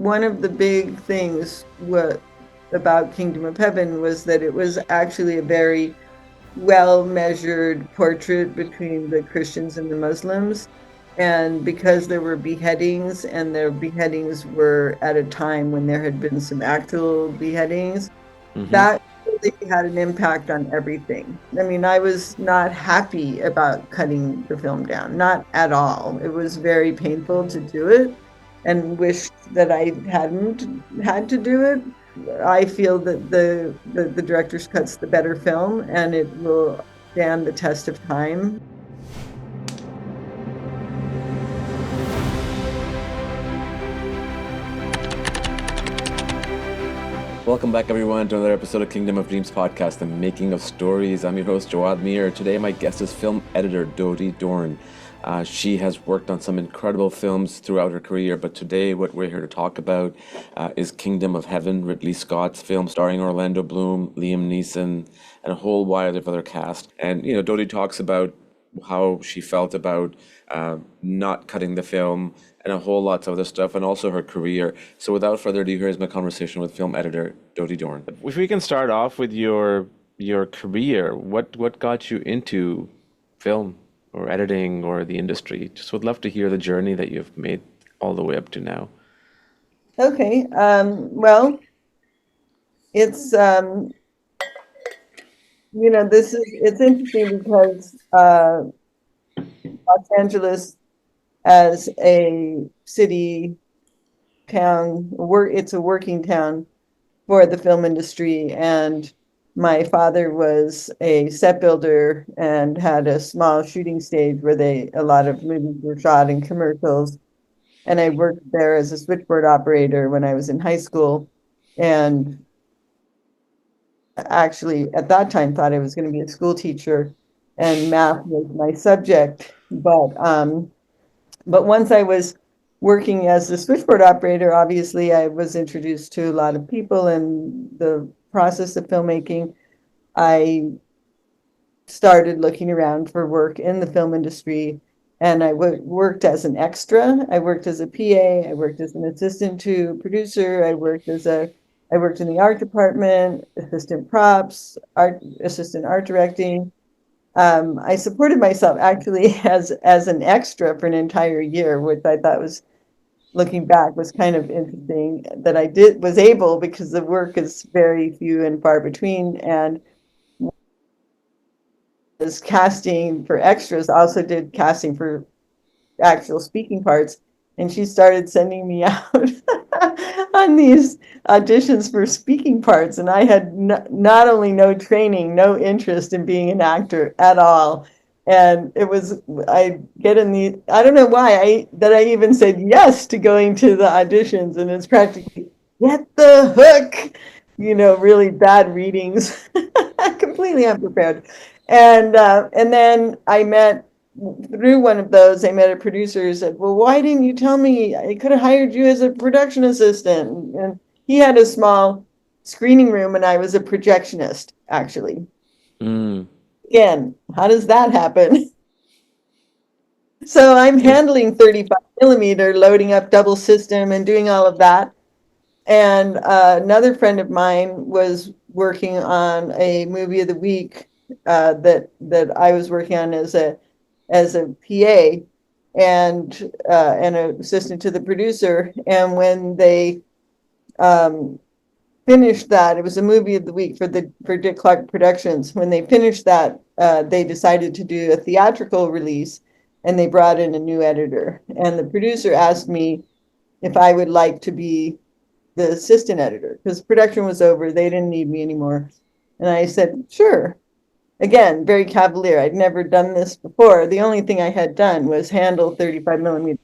one of the big things about Kingdom of Heaven was that it was actually a very well measured portrait between the Christians and the Muslims. And because there were beheadings, and their beheadings were at a time when there had been some actual beheadings, Hmm. that really had an impact on everything. I mean, I was not happy about cutting the film down, not at all. It was very painful to do it and wished that I hadn't had to do it. I feel that the director's cut's the better film, and it will stand the test of time. Welcome back, everyone, to another episode of Kingdom of Dreams podcast, The Making of Stories. I'm your host, Jawad Mir. Today, my guest is film editor Dody Dorn. She has worked on some incredible films throughout her career, but today, what we're here to talk about is Kingdom of Heaven, Ridley Scott's film starring Orlando Bloom, Liam Neeson, and a whole wide of other cast. And, Dody talks about how she felt about not cutting the film and a whole lot of other stuff, and also her career. So without further ado, here's my conversation with film editor Dody Dorn. If we can start off with your career, what got you into film or editing or the industry? Just would love to hear the journey that you've made all the way up to now. Okay. Well, it's it's interesting because Los Angeles as a city town, it's a working town for the film industry. And my father was a set builder and had a small shooting stage where a lot of movies were shot and commercials. And I worked there as a switchboard operator when I was in high school. And actually, at that time, thought I was going to be a school teacher, and math was my subject. But once I was working as a switchboard operator, obviously I was introduced to a lot of people and the process of filmmaking. I started looking around for work in the film industry, and I worked as an extra. I worked as a PA. I worked as an assistant to producer. I worked in the art department, assistant props, assistant art directing. I supported myself actually as an extra for an entire year, which I thought was, looking back, was kind of interesting that I was able, because the work is very few and far between. And was casting for extras, also did casting for actual speaking parts. And she started sending me out on these auditions for speaking parts. And I had not only no training, no interest in being an actor at all. And I get in I don't know why I even said yes to going to the auditions. And it's practically get the hook, really bad readings, completely unprepared. And then through one of those, I met a producer who said, "Well, why didn't you tell me? I could have hired you as a production assistant." And he had a small screening room, and I was a projectionist, actually. Mm. Again, how does that happen? So I'm Yeah. handling 35 millimeter, loading up double system and doing all of that. And another friend of mine was working on a movie of the week that I was working on as a PA and an assistant to the producer. And when they um, finished that, it was a movie of the week for Dick Clark Productions. When they finished that, they decided to do a theatrical release, and they brought in a new editor. And the producer asked me if I would like to be the assistant editor, because production was over. They didn't need me anymore. And I said, sure. Again, very cavalier. I'd never done this before. The only thing I had done was handle 35 millimeter.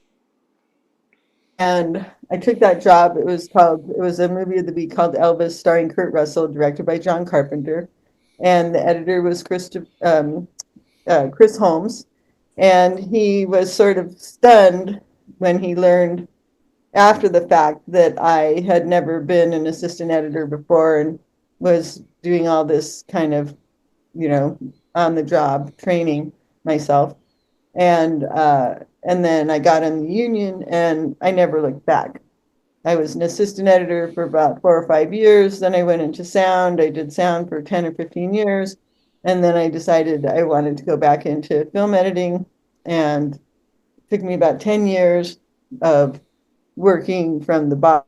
And I took that job. It was a movie of the week called Elvis, starring Kurt Russell, directed by John Carpenter. And the editor was Chris Holmes. And he was sort of stunned when he learned after the fact that I had never been an assistant editor before and was doing all this kind of, you know, on the job training myself. And then I got in the union, and I never looked back. I was an assistant editor for about 4 or 5 years. Then I went into sound. I did sound for 10 or 15 years. And then I decided I wanted to go back into film editing. And it took me about 10 years of working from the bottom.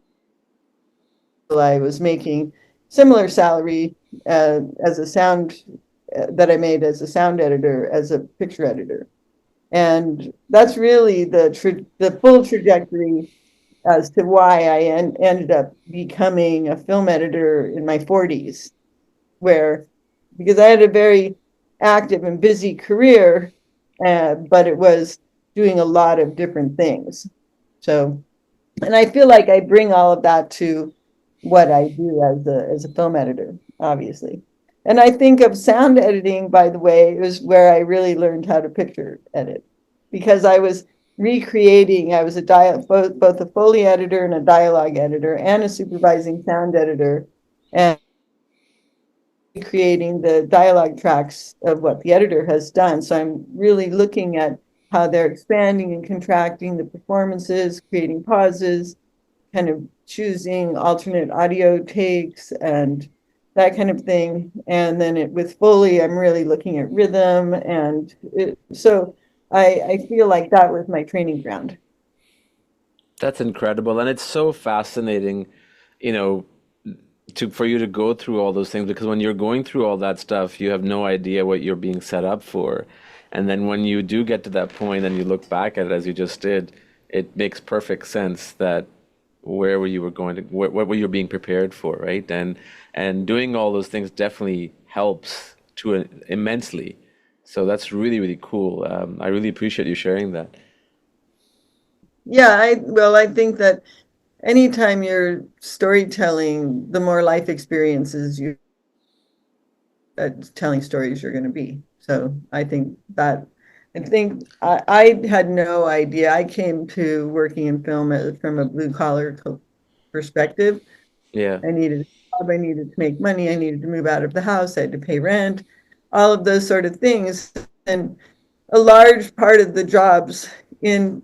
I was making similar salary as a sound that I made as a sound editor, as a picture editor. And that's really the full trajectory as to why I ended up becoming a film editor in my 40s, where because I had a very active and busy career, but it was doing a lot of different things. So, and I feel like I bring all of that to what I do as a film editor, obviously. And I think of sound editing, by the way, is where I really learned how to picture edit because I was recreating, I was both a Foley editor and a dialogue editor and a supervising sound editor and creating the dialogue tracks of what the editor has done. So I'm really looking at how they're expanding and contracting the performances, creating pauses, kind of choosing alternate audio takes and that kind of thing. And then with Foley, I'm really looking at rhythm. So I feel like that was my training ground. That's incredible, and it's so fascinating, you know, to for you to go through all those things because when you're going through all that stuff, you have no idea what you're being set up for. And then when you do get to that point and you look back at it as you just did, it makes perfect sense that where were you were going to what were you being prepared for, right? And doing all those things definitely helps to immensely. So that's really, really cool. I really appreciate you sharing that. Yeah, I think that anytime you're storytelling, the more life experiences you telling stories you're going to be. So I had no idea. I came to working in film from a blue collar perspective. Yeah. I needed a job, I needed to make money, I needed to move out of the house, I had to pay rent, all of those sort of things. And a large part of the jobs in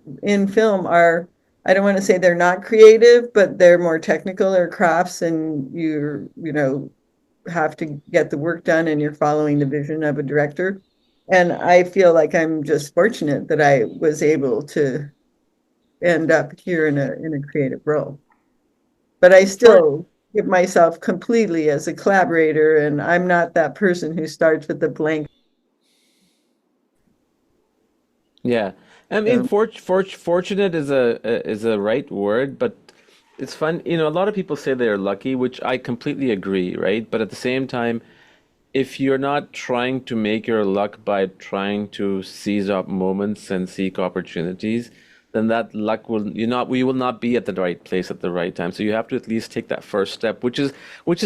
film are, I don't want to say they're not creative, but they're more technical or crafts, and have to get the work done and you're following the vision of a director. And I feel like I'm just fortunate that I was able to end up here in a creative role. But I For still give myself completely as a collaborator, and I'm not that person who starts with a blank. Yeah, I mean, So fortunate is a right word, but it's fun. You know, a lot of people say they're lucky, which I completely agree, right? But at the same time, if you're not trying to make your luck by trying to seize up moments and seek opportunities, then that luck will you not we will not be at the right place at the right time. So you have to at least take that first step, which is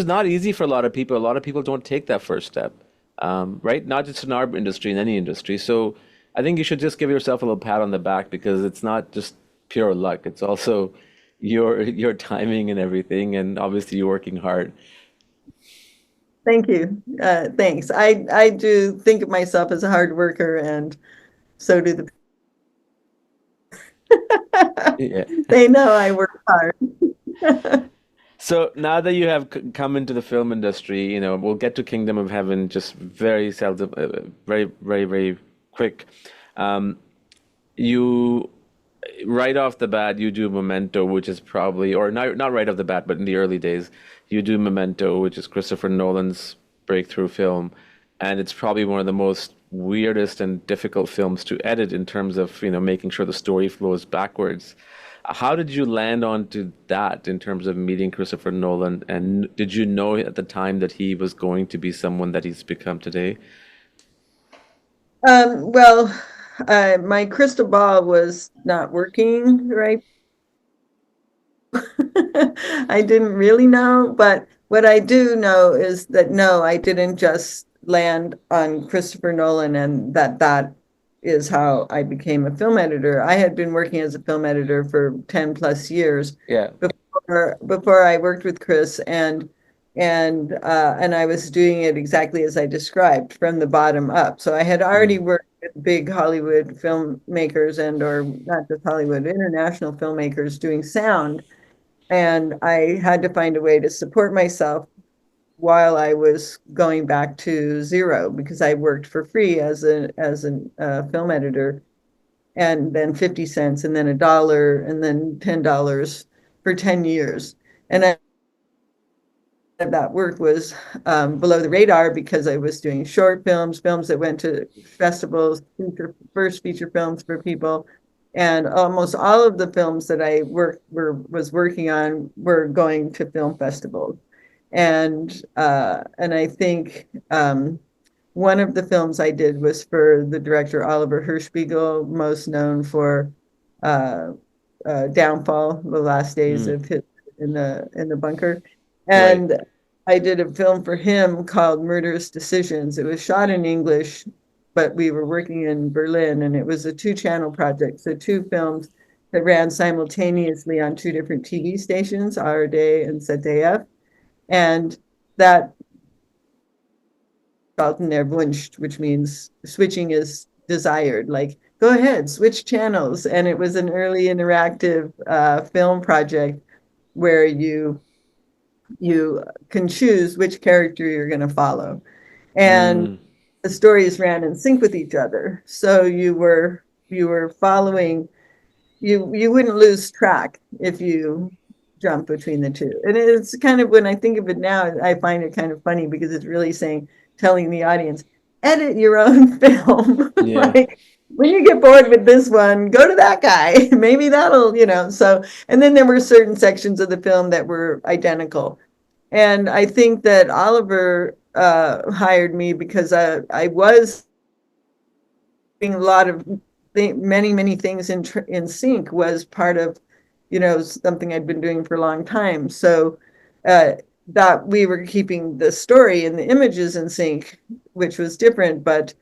not easy for a lot of people. A lot of people don't take that first step, right? Not just in our industry, in any industry. So I think you should just give yourself a little pat on the back because it's not just pure luck. It's also your timing and everything, and obviously you're working hard. thank you. Thanks. I do think of myself as a hard worker, and so do the Yeah. they know I work hard. So now that you have come into the film industry, you know, we'll get to Kingdom of Heaven just very seldom, very, very, very quick. Um, you right off the bat, you do Memento, which is probably, or not right off the bat, but in the early days, you do Memento, which is Christopher Nolan's breakthrough film, and it's probably one of the most weirdest and difficult films to edit in terms of, you know, making sure the story flows backwards. How did you land onto that in terms of meeting Christopher Nolan? And did you know at the time that he was going to be someone that he's become today? Well, my crystal ball was not working right. I didn't really know, but what I do know is that no, I didn't just land on Christopher Nolan and that is how I became a film editor. I had been working as a film editor for 10 plus years Yeah. before I worked with Chris and I was doing it exactly as I described from the bottom up. So I had already Mm. worked with big Hollywood filmmakers and or not just Hollywood, international filmmakers doing sound And I had to find a way to support myself while I was going back to zero because I worked for free as a film editor, and then 50 cents and then $1 and then $10 for 10 years. And that work was below the radar because I was doing short films, films that went to festivals, first feature films for people. And almost all of the films that I was working on were going to film festivals. And I think one of the films I did was for the director Oliver Hirschbiegel, most known for uh, Downfall, the last days Mm, of his in the bunker. right. And I did a film for him called Murderous Decisions. It was shot in English, but we were working in Berlin, and it was a two-channel project. So two films that ran simultaneously on two different TV stations, ARD and ZDF. And that in there wünscht, which means switching is desired. Like, go ahead, switch channels. And it was an early interactive film project where you can choose which character you're going to follow, and Mm, the stories ran in sync with each other. So you were following, you wouldn't lose track if you jump between the two. And it's kind of, when I think of it now, I find it kind of funny because it's really telling the audience, edit your own film. yeah. Like, when you get bored with this one, go to that guy. Maybe that'll. So, and then there were certain sections of the film that were identical. And I think that Oliver hired me because I was doing a lot of many things in sync, was part of something I'd been doing for a long time. So uh, that we were keeping the story and the images in sync, which was different. But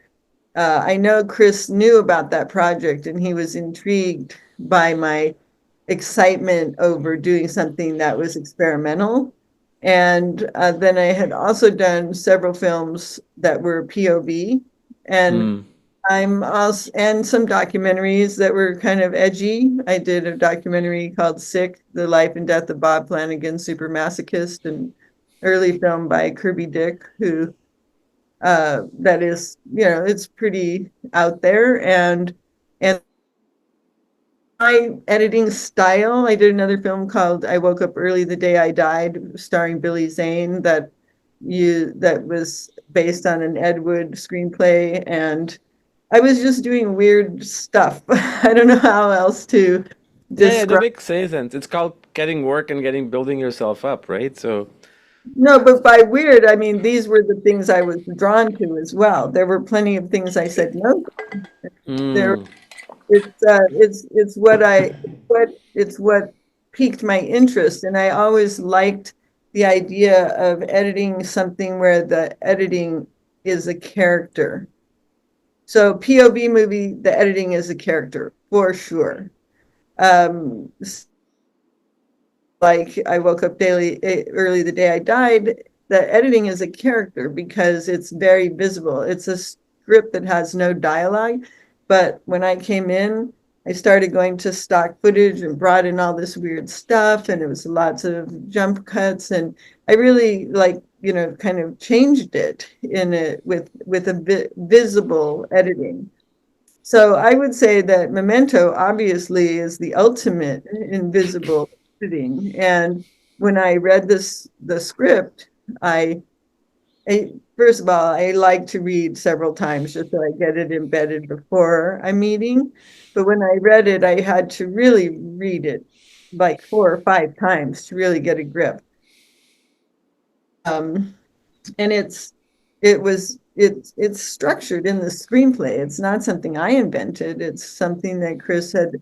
I know Chris knew about that project, and he was intrigued by my excitement over doing something that was experimental. And then I had also done several films that were POV, and Mm, and some documentaries that were kind of edgy. I did a documentary called Sick, The Life and Death of Bob Flanagan, Super Masochist, an early film by Kirby Dick, who that is, it's pretty out there. And my editing style, I did another film called I Woke Up Early the Day I Died, starring Billy Zane, that was based on an Ed Wood screenplay. And I was just doing weird stuff. I don't know how else to yeah, yeah, that describe. makes sense. It's called getting work and getting building yourself up, right? So, No, but by weird, I mean these were the things I was drawn to as well. There were plenty of things I said no to. There, mm, it's what piqued my interest, and I always liked the idea of editing something where the editing is a character. So POV movie, the editing is a character for sure. Um, like I woke up early the day I died, the editing is a character because it's very visible. It's a script that has no dialogue. But when I came in, I started going to stock footage and brought in all this weird stuff, and it was lots of jump cuts. And I really kind of changed it in it with a visible editing. So I would say that Memento obviously is the ultimate invisible editing. And when I read the script, I, first of all, I like to read several times just so I get it embedded before I'm meeting. But when I read it, I had to really read it like 4 or 5 times to really get a grip. Um, and it's structured in the screenplay. It's not something I invented. It's something that Chris had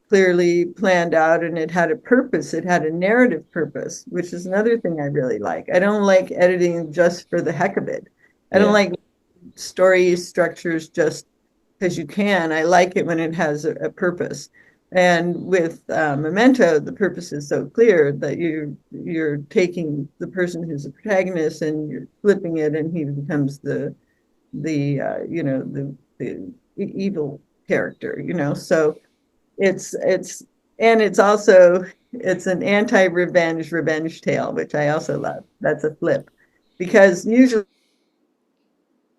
clearly planned out, and it had a purpose. It had a narrative purpose, which is another thing I really like. I don't like editing just for the heck of it. I don't yeah. like story structures just because you can. I like it when it has a purpose. And with Memento, the purpose is so clear that you're taking the person who's the protagonist and you're flipping it, and he becomes the evil character. So it's and it's also It's an anti-revenge tale, which I also love. That's a flip. Because usually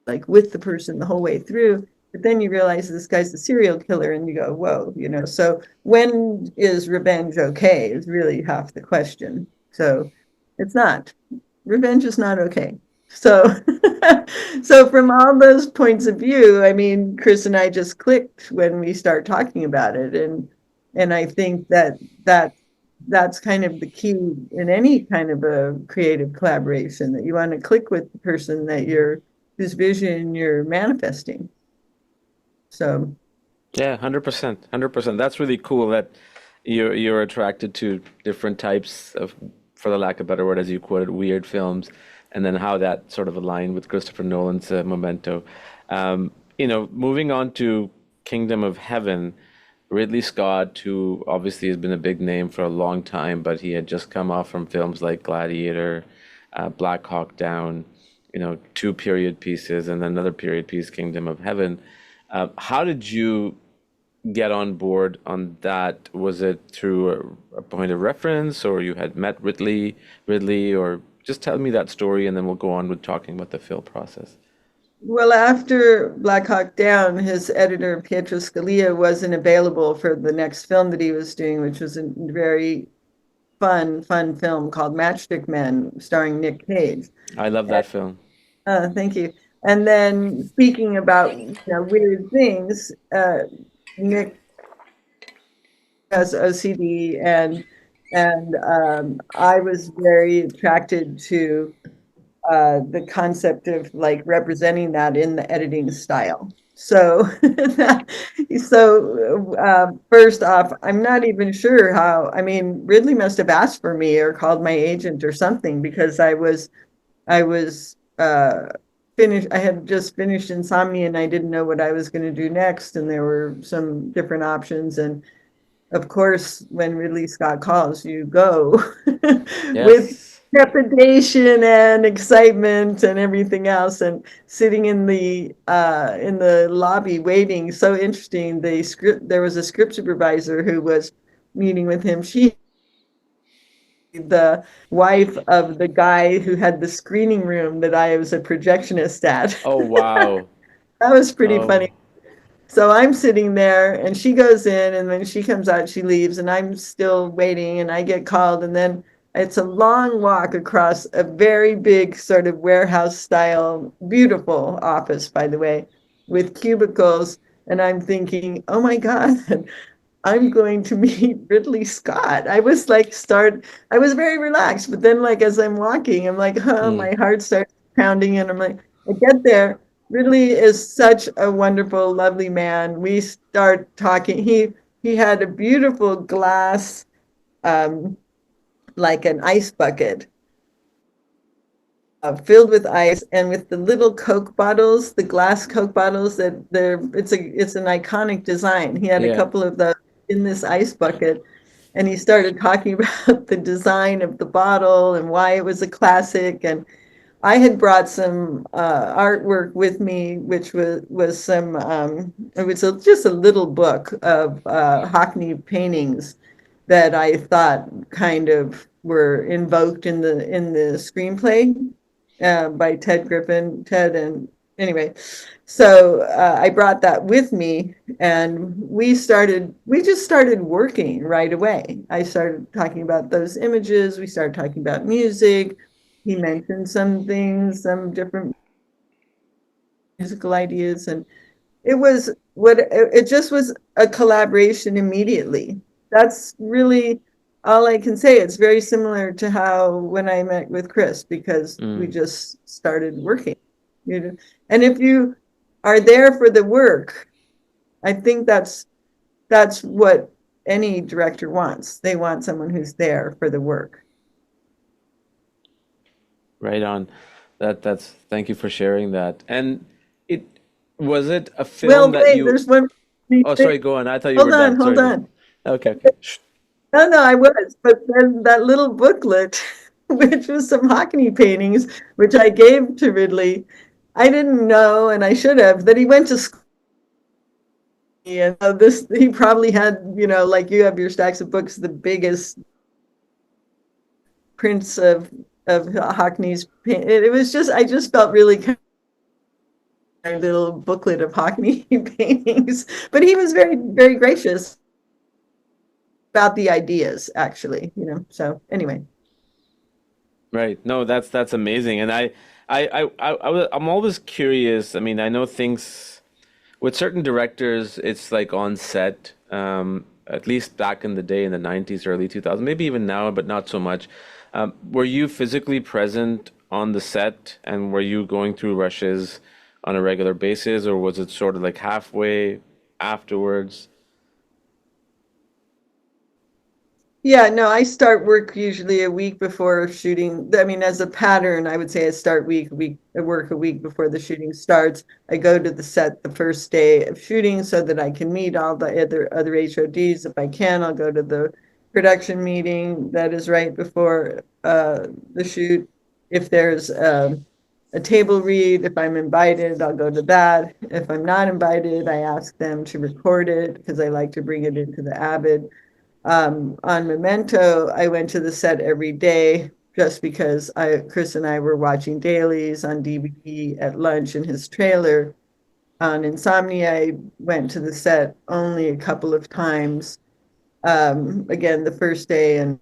like with the person the whole way through, but then you realize this guy's a serial killer and you go, whoa, so when is revenge okay is really half the question. So it's not. Revenge is not okay. So so from all those points of view, I mean, Chris and I just clicked when we start talking about it. And I think that that's kind of the key in any kind of a creative collaboration, that you want to click with the person that you're whose vision you're manifesting. So Yeah, 100%, 100%. That's really cool that you're attracted to different types of, for the lack of a better word, as you quoted, weird films, and then how that sort of aligned with Christopher Nolan's Memento. Moving on to Kingdom of Heaven, Ridley Scott, who obviously has been a big name for a long time, but he had just come off from films like Gladiator, Black Hawk Down, two period pieces, and then another period piece, Kingdom of Heaven. How did you get on board on that? Was it through a point of reference, or you had met Ridley, or just tell me that story, and then we'll go on with talking about the film process. well, after Black Hawk Down, his editor Pietro Scalia wasn't available for the next film that he was doing, which was a very fun film called Matchstick Men, starring Nick Cage. I love that film. Thank you. And then speaking about weird things, Nick has OCD, and I was very attracted to the concept of like representing that in the editing style. So, first off, I'm not even sure how. I mean, Ridley must have asked for me or called my agent or something, because I was finished. I had just finished Insomnia and I didn't know what I was going to do next, and there were some different options. And of course, when Ridley Scott calls, you go with Yes. trepidation and excitement and everything else. And sitting in the lobby waiting, so interesting. There was a script supervisor who was meeting with him. She, the wife of the guy who had the screening room that I was a projectionist at. Oh, wow. That was pretty Oh. funny. So I'm sitting there and she goes in, and when she comes out, she leaves, and I'm still waiting, and I get called. And then it's a long walk across a very big sort of warehouse style, beautiful office, by the way, with cubicles. And I'm thinking, oh my God, I'm going to meet Ridley Scott. I was very relaxed, but then like as I'm walking, I'm like, oh, Mm. my heart starts pounding, and I'm like, I get there. Ridley is such a wonderful, lovely man. We start talking. He had a beautiful glass, um, like an ice bucket, filled with ice, and with the little Coke bottles, the glass Coke bottles that it's an iconic design. He had a Yeah. couple of those in this ice bucket, and he started talking about the design of the bottle and why it was a classic. And I had brought some artwork with me, which was some it was just a little book of Hockney paintings that I thought kind of were invoked in the screenplay by Ted Griffin. Ted and anyway, so I brought that with me, and we just started working right away. I started talking about those images. We started talking about music. He mentioned some things, some different musical ideas, and it just was a collaboration immediately. That's really all I can say. It's very similar to how when I met with Chris, because we Mm. just started working. You know, and if you are there for the work, I think that's what any director wants. They want someone who's there for the work. Right on. That's thank you for sharing that. And it was it a film Well, that wait, you there's one. Oh, sorry, go on. I thought you were Hold on, done. hold Sorry, go. on. Okay, okay. Shh. No, no, I was, but then that little booklet, which was some Hockney paintings, which I gave to Ridley, I didn't know, and I should have, that he went to school. And this, he probably had, like you have your stacks of books, the biggest. prints of Hockney's. It was just I just felt really kind of a little booklet of Hockney paintings, but he was very gracious about the ideas, actually. So anyway. Right. No, that's amazing. And I'm always curious. I mean, I know things with certain directors, it's like on set, at least back in the day in the 90s, early 2000s, maybe even now, but not so much. Were you physically present on the set and were you going through rushes on a regular basis, or was it sort of like halfway afterwards? Yeah, no, I start work usually a week before shooting. I mean, as a pattern, I would say I start I work a week before the shooting starts. I go to the set the first day of shooting so that I can meet all the other HODs. If I can, I'll go to the production meeting that is right before the shoot. If there's a table read, if I'm invited, I'll go to that. If I'm not invited, I ask them to record it because I like to bring it into the Avid. On Memento, I went to the set every day just because Chris and I were watching dailies on DVD at lunch in his trailer. On Insomnia, I went to the set only a couple of times. Again, the first day, and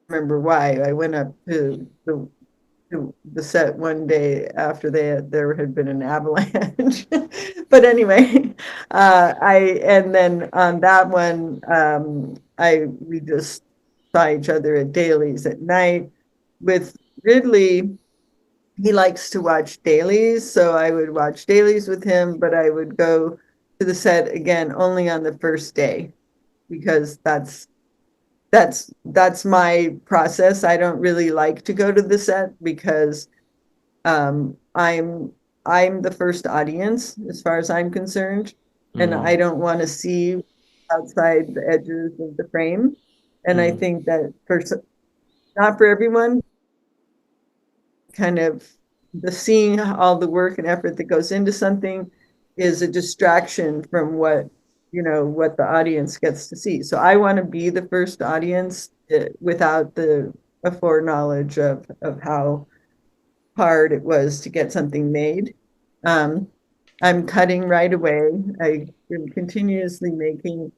I remember why. I went up to the set one day after there had been an avalanche. But anyway, I and then on that one, I we just saw each other at dailies at night. With Ridley, he likes to watch dailies, so I would watch dailies with him, but I would go to the set again only on the first day because that's my process. I don't really like to go to the set because um, I'm I'm the first audience as far as I'm concerned, and I Mm, don't want to see outside the edges of the frame. And I mm, think that not for everyone, kind of the seeing all the work and effort that goes into something is a distraction from what the audience gets to see. So I want to be the first audience without the a foreknowledge of how hard it was to get something made. Um, I'm cutting right away. I am continuously making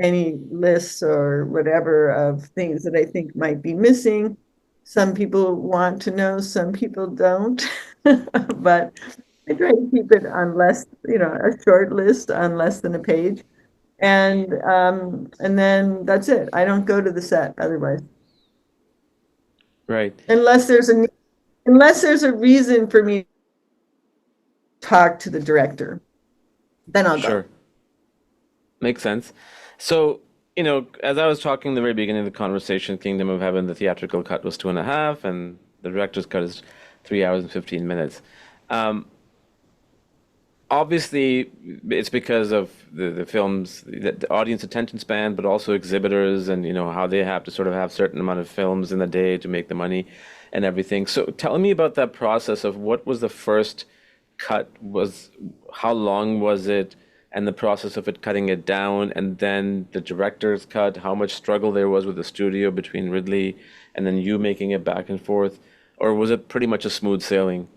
any lists or whatever of things that I think might be missing. Some people want to know, some people don't. But I try to keep it on a short list on less than a page. And then that's it. I don't go to the set otherwise. right. Unless there's a unless there's a reason for me to talk to the director, then I'll go. Sure. Makes sense. So, as I was talking in the very beginning of the conversation, Kingdom of Heaven, the theatrical cut was 2.5, and the director's cut is 3 hours and 15 minutes. Um, Obviously, it's because of the film's the audience attention span, but also exhibitors and how they have to sort of have certain amount of films in the day to make the money and everything. So tell me about that process of what was the first cut was, how long was it, and the process of it cutting it down, and then the director's cut, how much struggle there was with the studio between Ridley and then you making it back and forth, or was it pretty much a smooth sailing?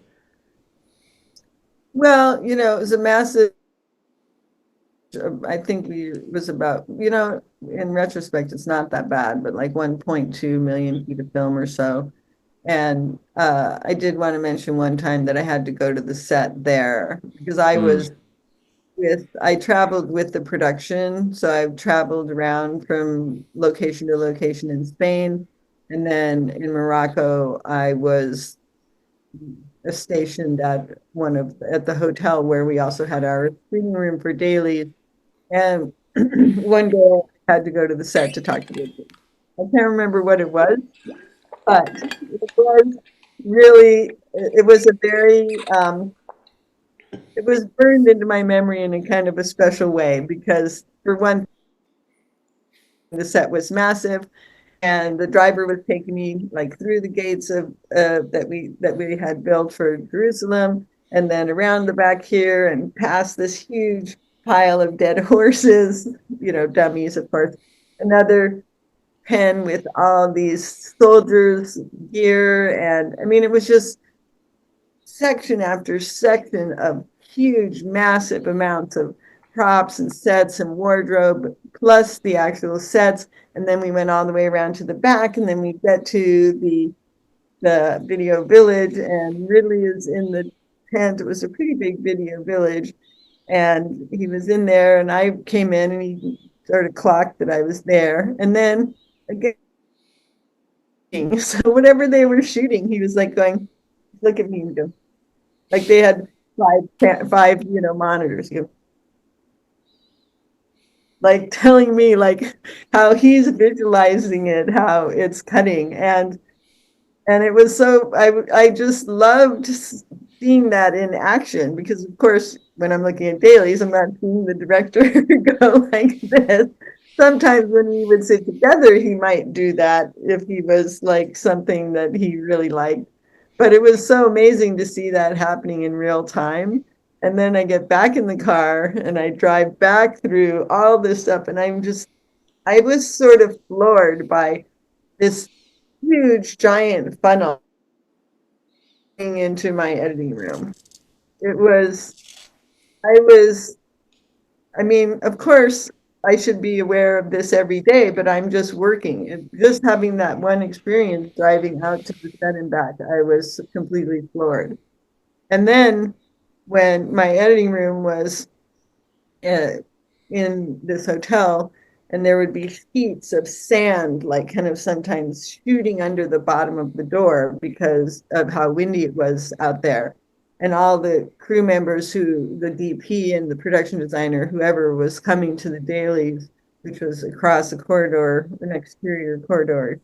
Well, it was a massive, I think it was about, in retrospect, it's not that bad, but like 1.2 million feet of film or so. And I did want to mention one time that I had to go to the set there because Mm, I traveled with the production. So I've traveled around from location to location in Spain. And then in Morocco, I was stationed at the hotel where we also had our screening room for dailies. And one day I had to go to the set to talk to Ridley. I can't remember what it was, but it was it was a it was burned into my memory in a kind of a special way because for one, the set was massive and the driver was taking me like through the gates of that we had built for Jerusalem, and then around the back here and past this huge pile of dead horses, dummies, of course. Another pen with all these soldiers' gear. And I mean, it was just section after section of huge, massive amounts of props and sets and wardrobe, plus the actual sets. And then we went all the way around to the back, and then we get to the video village, and Ridley is in the tent. It was a pretty big video village, and he was in there, and I came in, and he sort of clocked that I was there. And then again, so whatever they were shooting, he was like going, look at me and go, like they had five, monitors, like telling me like how he's visualizing it, how it's cutting. And it was so I just loved seeing that in action, because of course when I'm looking at dailies, I'm not seeing the director go like this. Sometimes when we would sit together, he might do that if he was like something that he really liked. But it was so amazing to see that happening in real time. And then I get back in the car and I drive back through all this stuff, and I was sort of floored by this huge giant funnel into my editing room. It was, I was, I mean, of course, I should be aware of this every day, but I'm just working. And just having that one experience driving out to the set and back, I was completely floored. And then when my editing room was uh, in this hotel, and there would be sheets of sand, like kind of sometimes shooting under the bottom of the door because of how windy it was out there. And all the crew members, the DP and the production designer, whoever was coming to the dailies, which was across a corridor, an exterior corridor,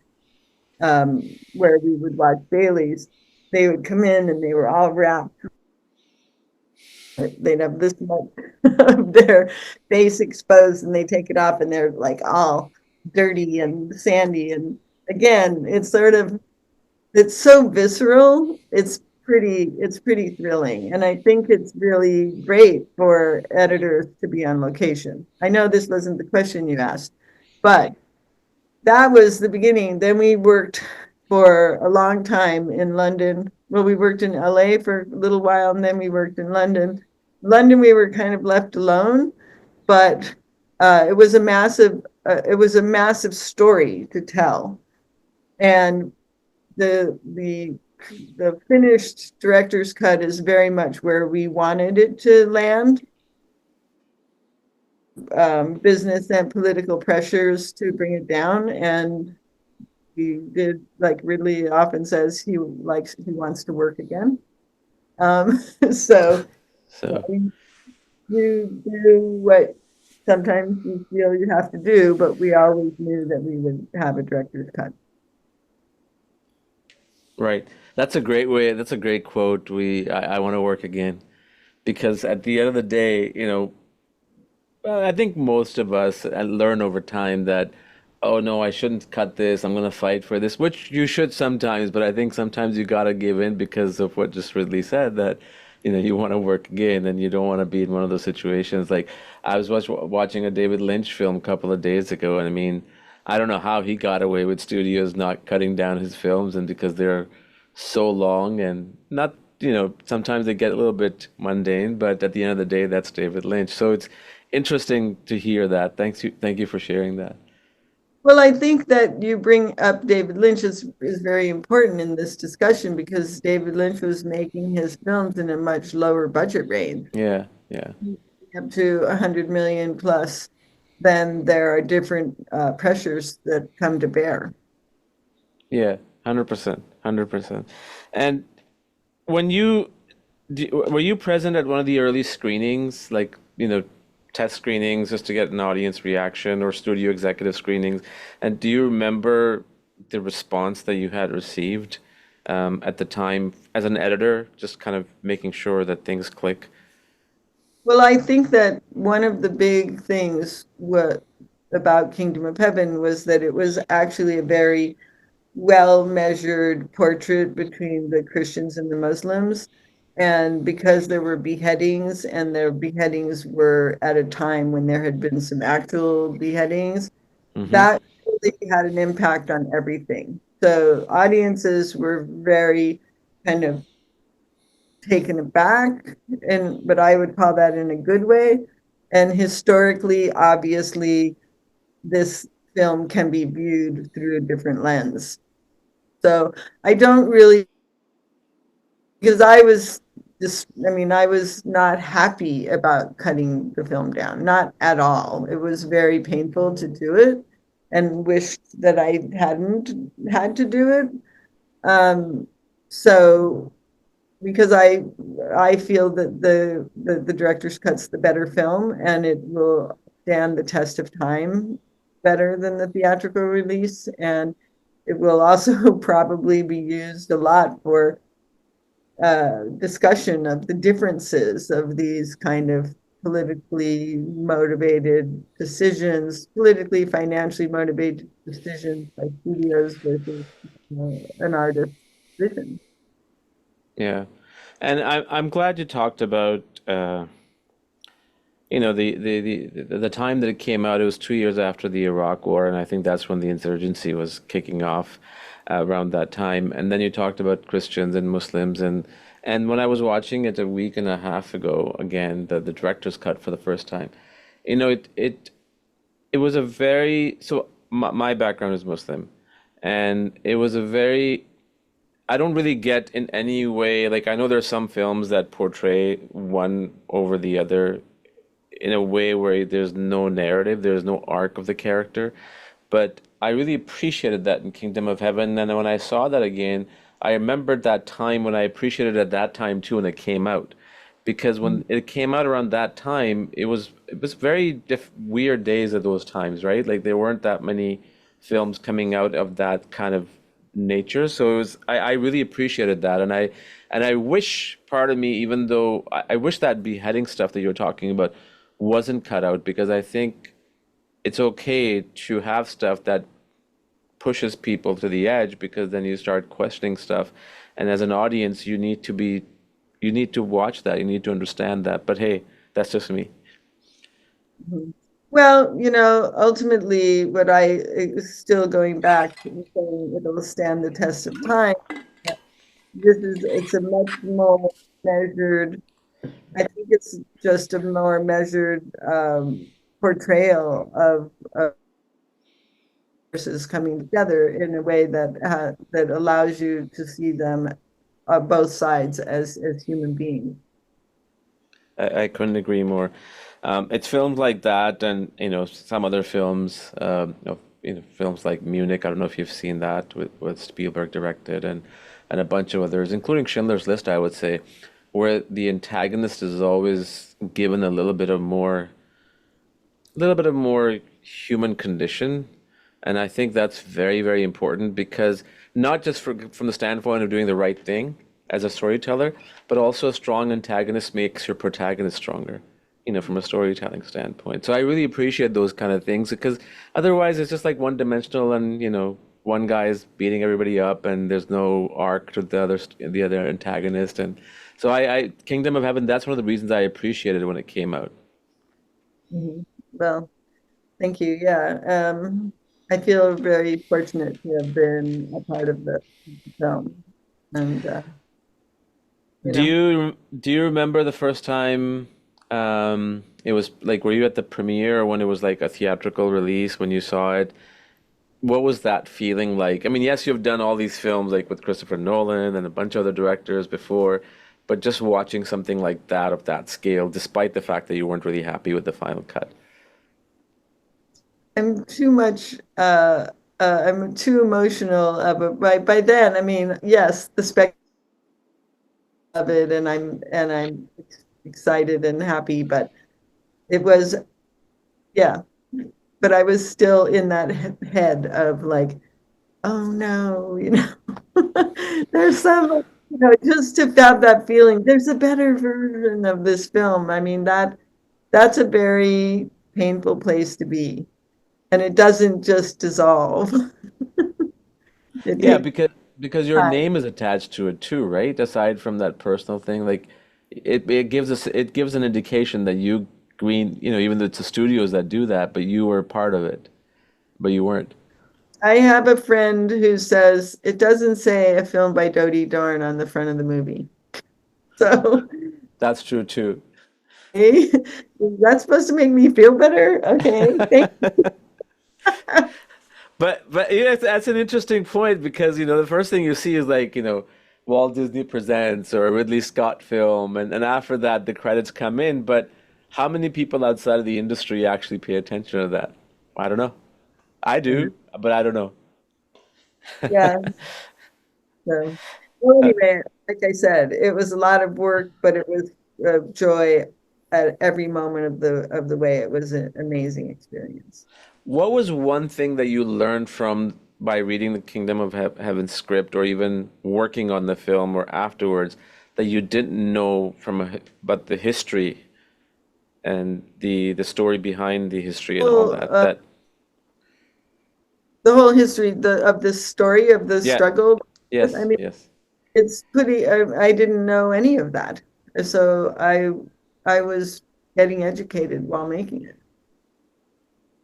where we would watch dailies, they would come in and they were all wrapped. They'd have this much of their face exposed, and they take it off and they're like all dirty and sandy. And again, it's so visceral. It's pretty thrilling. And I think it's really great for editors to be on location. I know this wasn't the question you asked, but that was the beginning. Then we worked for a long time in London. Well, we worked in LA for a little while, and then we worked in London. London, we were kind of left alone, but it was a massive story to tell. And the finished director's cut is very much where we wanted it to land. Business and political pressures to bring it down, and he did, like Ridley often says, he wants to work again. So So, you do what sometimes you feel you have to do, but we always knew that we would have a director's cut. right. That's a great way. That's a great quote. I want to work again because at the end of the day, well, I think most of us learn over time that, oh no, I shouldn't cut this. I'm gonna fight for this, which you should sometimes, but I think sometimes you gotta give in because of what just Ridley said that, you want to work again and you don't want to be in one of those situations. Like I was watching a David Lynch film a couple of days ago, and I mean, I don't know how he got away with studios not cutting down his films, and because they're so long and not, sometimes they get a little bit mundane, but at the end of the day, that's David Lynch. So it's interesting to hear that. Thank you for sharing that. Well, I think that you bring up David Lynch is very important in this discussion, because David Lynch was making his films in a much lower budget range, Yeah, yeah, up to 100 million plus. Then there are different pressures that come to bear. yeah, 100%, 100%. And when were you present at one of the early screenings, like, test screenings just to get an audience reaction or studio executive screenings? And do you remember the response that you had received at the time as an editor, just kind of making sure that things click? Well, I think that one of the big things about Kingdom of Heaven was that it was actually a very well measured portrait between the Christians and the Muslims. And because there were beheadings, and their beheadings were at a time when there had been some actual beheadings, Mm-hmm. that really had an impact on everything. So audiences were very kind of taken aback, and but I would call that in a good way. And historically, obviously, this film can be viewed through a different lens. So I don't really, because I was just, I mean, I was not happy about cutting the film down, not at all. It was very painful to do it and wished that I hadn't had to do it. Um, so because I feel that the director's cut's the better film and it will stand the test of time better than the theatrical release, and it will also probably be used a lot for discussion of the differences of these kind of politically motivated decisions, politically, financially motivated decisions by studios versus an artist's vision. Yeah. And I'm glad you talked about the time that it came out. It was 2 years after the Iraq War, and I think that's when the insurgency was kicking off around that time. And then you talked about Christians and Muslims, and when I was watching it a week and a half ago, again, the director's cut for the first time, it was a very so my background is Muslim, and it was a very I don't really get in any way, like I know there's some films that portray one over the other in a way where there's no narrative, there's no arc of the character. But I really appreciated that in Kingdom of Heaven. And when I saw that again, I remembered that time when I appreciated it at that time too when it came out. Because when it came out around that time, it was very weird days at those times, right? Like there weren't that many films coming out of that kind of nature. So I really appreciated that. And I wish part of me, even though I wish that beheading stuff that you're talking about wasn't cut out, because I think it's okay to have stuff that pushes people to the edge, because then you start questioning stuff. And as an audience, you need to watch that, you need to understand that. But hey, that's just me. Mhm. Well, ultimately, what I is still going back to saying it'll stand the test of time. It's a much more measured, I think it's just a more measured portrayal of forces coming together in a way that allows you to see them both sides as human beings. I couldn't agree more. It's films like that, and some other films, films like Munich. I don't know if you've seen that with Spielberg directed, and a bunch of others, including Schindler's List, I would say, where the antagonist is always given a little bit of more human condition. And I think that's very, very important, because not just from the standpoint of doing the right thing as a storyteller, but also a strong antagonist makes your protagonist stronger, from a storytelling standpoint. So I really appreciate those kind of things, because otherwise it's just like one dimensional, and one guy is beating everybody up and there's no arc to the other antagonist. And so I Kingdom of Heaven, that's one of the reasons I appreciated it when it came out. Mhm. Well, thank you. Yeah. I feel very fortunate to have been a part of the film. And, you Do know, you do you remember the first time it was like, were you at the premiere, or when it was like a theatrical release when you saw it? What was that feeling like? I mean, yes, you've done all these films like with Christopher Nolan and a bunch of other directors before, but just watching something like that of that scale, despite the fact that you weren't really happy with the final cut. I'm too much, I'm too emotional but by then, I mean, yes, the spectacle of it, and I'm excited and happy, but it was, yeah, but I was still in that head of like, oh no, there's just to have that feeling, there's a better version of this film. I mean, that's a very painful place to be. And it doesn't just dissolve. It Yeah, takes because your time. name is attached to it too, right? Aside from that personal thing, like it gives an indication that you green, even though it's the studios that do that, but you were part of it, but you weren't. I have a friend who says it doesn't say a film by Dody Dorn on the front of the movie. So, That's true too. hey, that's supposed to make me feel better. Okay, thank But yeah, that's an interesting point because the first thing you see is like Walt Disney Presents or a Ridley Scott film, and after that the credits come in. But how many people outside of the industry actually pay attention to that? I don't know. I you. do, but I don't know. Yeah. So, well, anyway, like I said, it was a lot of work, but it was joy at every moment of the way. It was an amazing experience. What was one thing that you learned from by reading the Kingdom of Heaven script or even working on the film or afterwards that you didn't know but the history and the story behind the history and all Well, that that the whole history of this story of the yeah, struggle. I yes, mean, yes. it's pretty. I didn't know any of that, so I was getting educated while making it.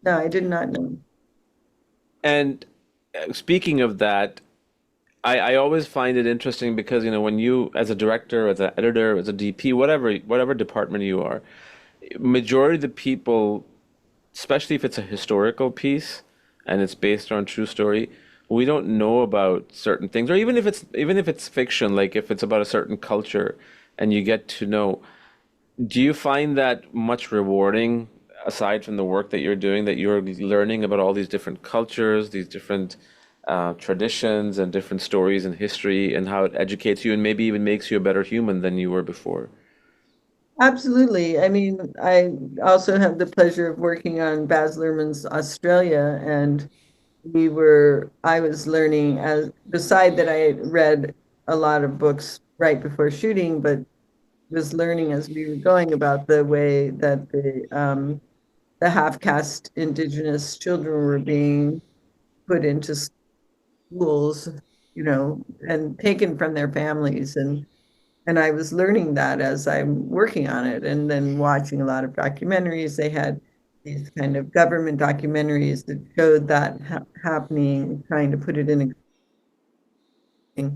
No, I did not know. And speaking of that, I always find it interesting because when you as a director, as an editor, as a DP, whatever department you are, majority of the people, especially if it's a historical piece and it's based on true story, we don't know about certain things, or even if it's fiction, like if it's about a certain culture and you get to know. Do you find that much rewarding aside from the work that you're doing, that you're learning about all these different cultures, these different traditions and different stories and history, and how it educates you and maybe even makes you a better human than you were before? Absolutely. I mean, I also have the pleasure of working on Baz Luhrmann's Australia, and I was learning as beside that I had read a lot of books right before shooting, but was learning as we were going about the way that the half-caste indigenous children were being put into schools, and taken from their families. And I was learning that as I'm working on it and then watching a lot of documentaries. They had these kind of government documentaries that showed that happening, trying to put it in a,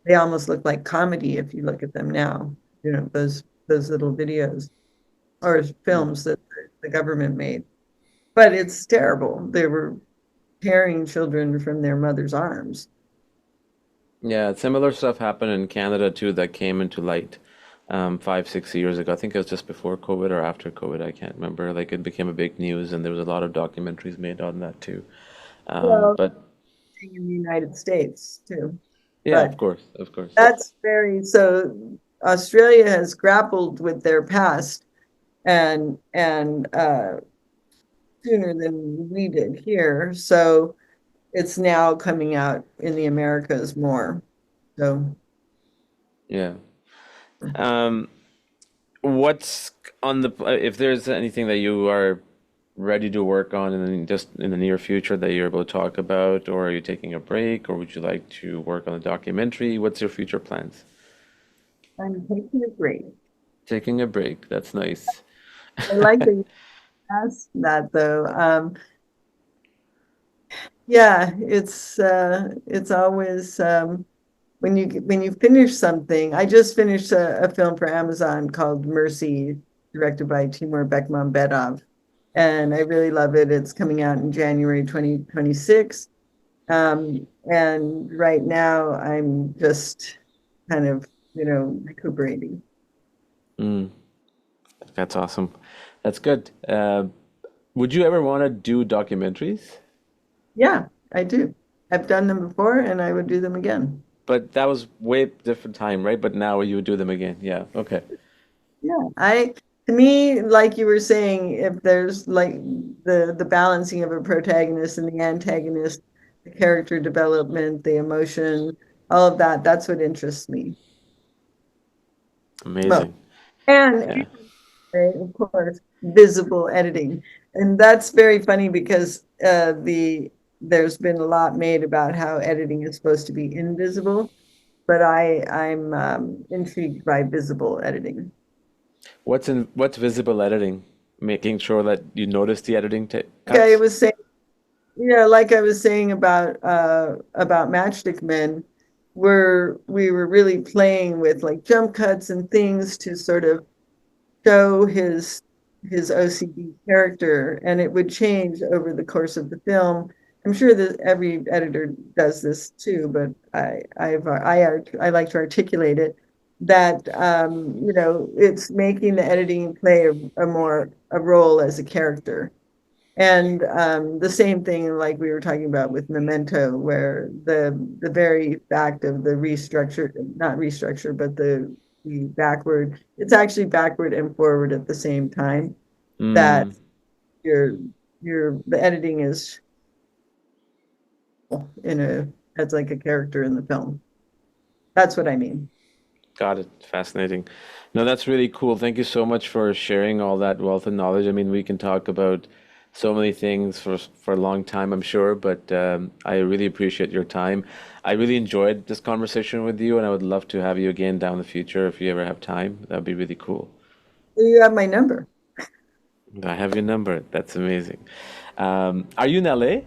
they almost look like comedy if you look at them now, those little videos or Mm. films that the government made. But it's terrible. They were tearing children from their mother's arms. Yeah, similar stuff happened in Canada too that came into light 5, 6 years ago. I think it was just before COVID or after COVID. I can't remember. Like it became a big news, and there was a lot of documentaries made on that too. Well, But in the United States too. yeah, of But course, of course. that's very so Australia has grappled with their past and sooner than we did here. So it's now coming out in the Americas more. So Yeah. Um, what's on the if there's anything that you are ready to work on just in the near future that you're able to talk about, or are you taking a break, or would you like to work on a documentary? What's your future plans? I'm taking a break. Taking a break. That's nice. I like that you asked that though. Yeah, it's always when you finish something. I just finished a film for Amazon called Mercy, directed by Timur Bekmambetov, and I really love it. It's coming out in January 2026. And right now I'm just kind of, recuperating. Mm, that's awesome. That's good. Would you ever want to do documentaries? Yeah, I do. I've done them before and I would do them again. But that was way different time, right? But now you would do them again. Yeah. Okay. Yeah, to me, like you were saying, if there's like the balancing of a protagonist and the antagonist, the character development, the emotion, all of that, that's what interests me. Well, Amazing. and Yeah. of course, visible editing. And that's very funny because there's been a lot made about how editing is supposed to be invisible, but I'm intrigued by visible editing. What's visible editing? Making sure that you notice the editing Like I cuts. was saying, like I was saying about Matchstick Men, we were really playing with like jump cuts and things to sort of show his OCD character, and it would change over the course of the film. I'm sure that every editor does this too, but I like to articulate it that it's making the editing play a role as a character. And the same thing, like we were talking about with Memento, where the very fact of the restructure, not restructure, but the backward, it's actually backward and forward at the same time. That Mm, your the editing is in a as like a character in the film. That's what I mean. got it. Fascinating. No, that's really cool. Thank you so much for sharing all that wealth of knowledge. I mean, we can talk about so many things for a long time, I'm sure, but I really appreciate your time. I really enjoyed this conversation with you, and I would love to have you again down the future if you ever have time. That'd be really cool. You have my number. I have your number. That's amazing. Are you in LA?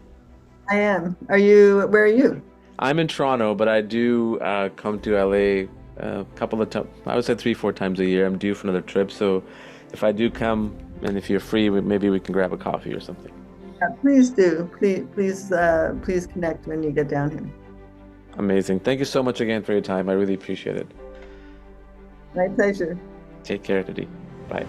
I am. Are you? Where are you? I'm in Toronto, but I do come to LA a couple of times. I would say 3, 4 times a year. I'm due for another trip, so if I do come and if you're free, maybe we can grab a coffee or something. Yeah, please do. Please connect when you get down here. Amazing. Thank you so much again for your time. I really appreciate it. My pleasure. Take care, Dody. Bye.